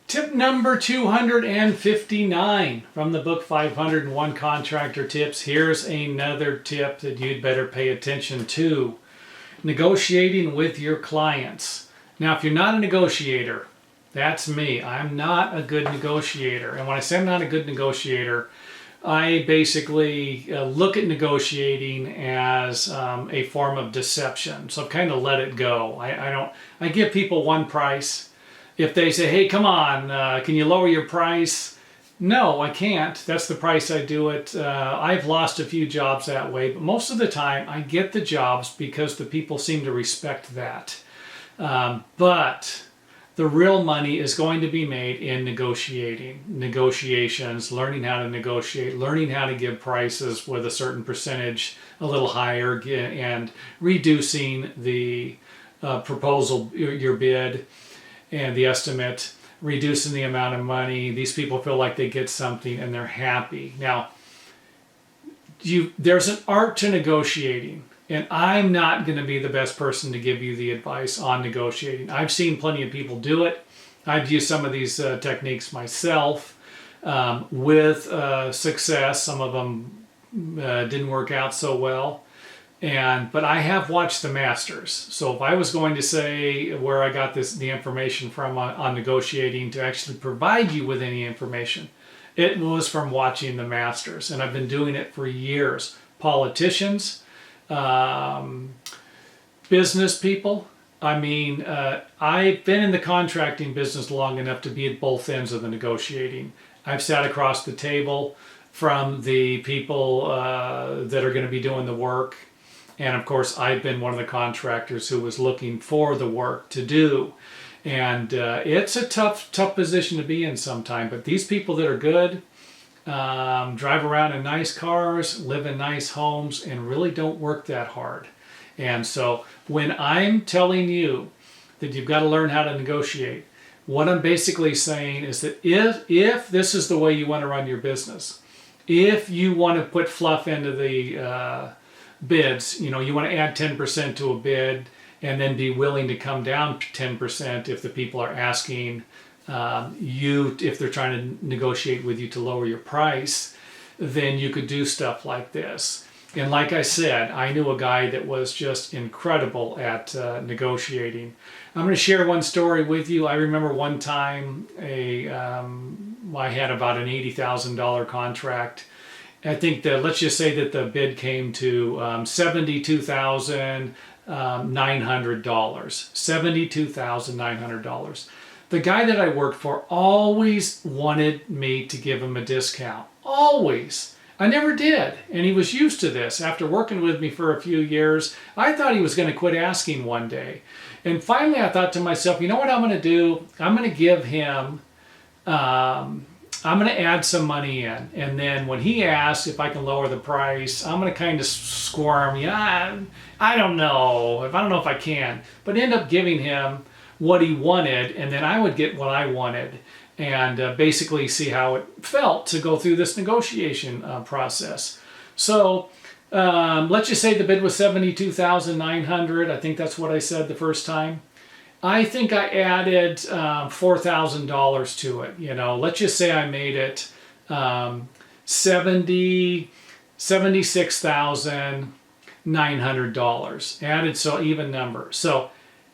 Tip number 259 from the book 501 Contractor Tips. Here's another tip that you'd better pay attention to. Negotiating with your clients. Now, if you're not a negotiator, that's me. I'm not a good negotiator. And when I say I'm not a good negotiator, I basically look at negotiating as a form of deception. So I've kind of let it go. I give people one price. If they say, hey, come on, can you lower your price? No, I can't. That's the price I do it. I've lost a few jobs that way, but most of the time I get the jobs because the people seem to respect that. But the real money is going to be made in negotiations, learning how to negotiate, learning how to give prices with a certain percentage a little higher, and reducing the proposal, your bid, and the estimate, reducing the amount of money. These people feel like they get something and they're happy. Now, there's an art to negotiating, and I'm not going to be the best person to give you the advice on negotiating. I've seen plenty of people do it. I've used some of these techniques myself with success. Some of them didn't work out so well. But I have watched the masters. So if I was going to say where I got the information from on negotiating to actually provide you with any information, it was from watching the masters. And I've been doing it for years. Politicians, business people. I mean, I've been in the contracting business long enough to be at both ends of the negotiating. I've sat across the table from the people that are going to be doing the work. And of course, I've been one of the contractors who was looking for the work to do. And it's a tough position to be in sometimes. But these people that are good, drive around in nice cars, live in nice homes, and really don't work that hard. And so when I'm telling you that you've got to learn how to negotiate, what I'm basically saying is that if this is the way you want to run your business, if you want to put fluff into the bids, you want to add 10% to a bid and then be willing to come down 10% if the people are asking if they're trying to negotiate with you to lower your price, then you could do stuff like this. And like I said, I knew a guy that was just incredible at negotiating. I'm going to share one story with you. I remember one time I had about an $80,000 contract. I think let's just say that the bid came to $72,900. $72,900. The guy that I worked for always wanted me to give him a discount. Always. I never did. And he was used to this. After working with me for a few years, I thought he was going to quit asking one day. And finally I thought to myself, you know what I'm going to do? I'm going to give him... I'm going to add some money in, and then when he asks if I can lower the price, I'm going to kind of squirm. Yeah, I don't know if I can, but end up giving him what he wanted, and then I would get what I wanted, and basically see how it felt to go through this negotiation process. So let's just say the bid was $72,900. I think that's what I said the first time. I think I added $4,000 to it. Let's just say I made it $76,900. Added, so even number. So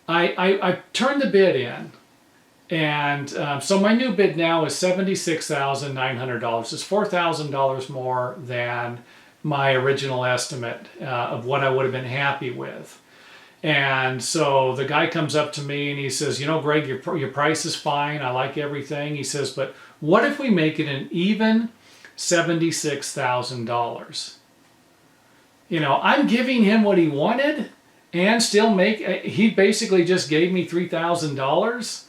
I turned the bid in, and so my new bid now is $76,900. It's $4,000 more than my original estimate of what I would have been happy with. And so the guy comes up to me and he says, Greg, your price is fine. I like everything. He says, but what if we make it an even $76,000? I'm giving him what he wanted and still he basically just gave me $3,000,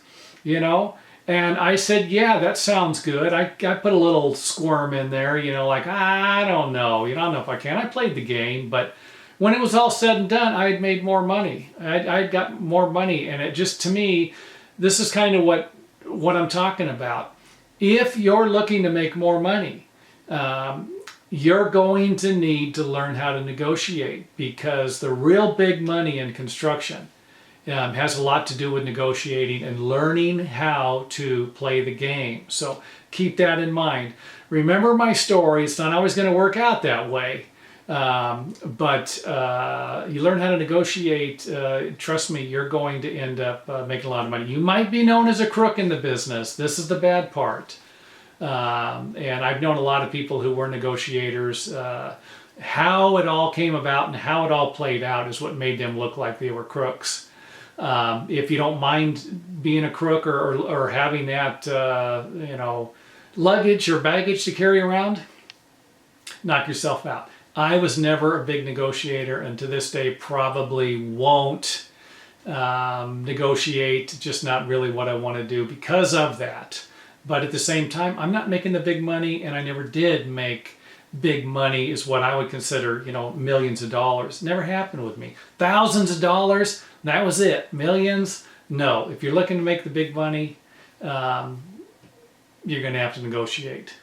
And I said, yeah, that sounds good. I put a little squirm in there, like, I don't know. I don't know if I can. I played the game, but when it was all said and done, I had made more money. I'd got more money, and it just, to me, this is kind of what I'm talking about. If you're looking to make more money, you're going to need to learn how to negotiate, because the real big money in construction has a lot to do with negotiating and learning how to play the game. So keep that in mind. Remember my story. It's not always going to work out that way. But you learn how to negotiate. Trust me, you're going to end up making a lot of money. You might be known as a crook in the business. This is the bad part. And I've known a lot of people who were negotiators. How it all came about and how it all played out is what made them look like they were crooks. If you don't mind being a crook or having that, luggage or baggage to carry around, knock yourself out. I was never a big negotiator, and to this day probably won't negotiate, just not really what I want to do because of that. But at the same time, I'm not making the big money, and I never did make big money is what I would consider, millions of dollars. Never happened with me. Thousands of dollars, that was it. Millions, no. If you're looking to make the big money, you're going to have to negotiate.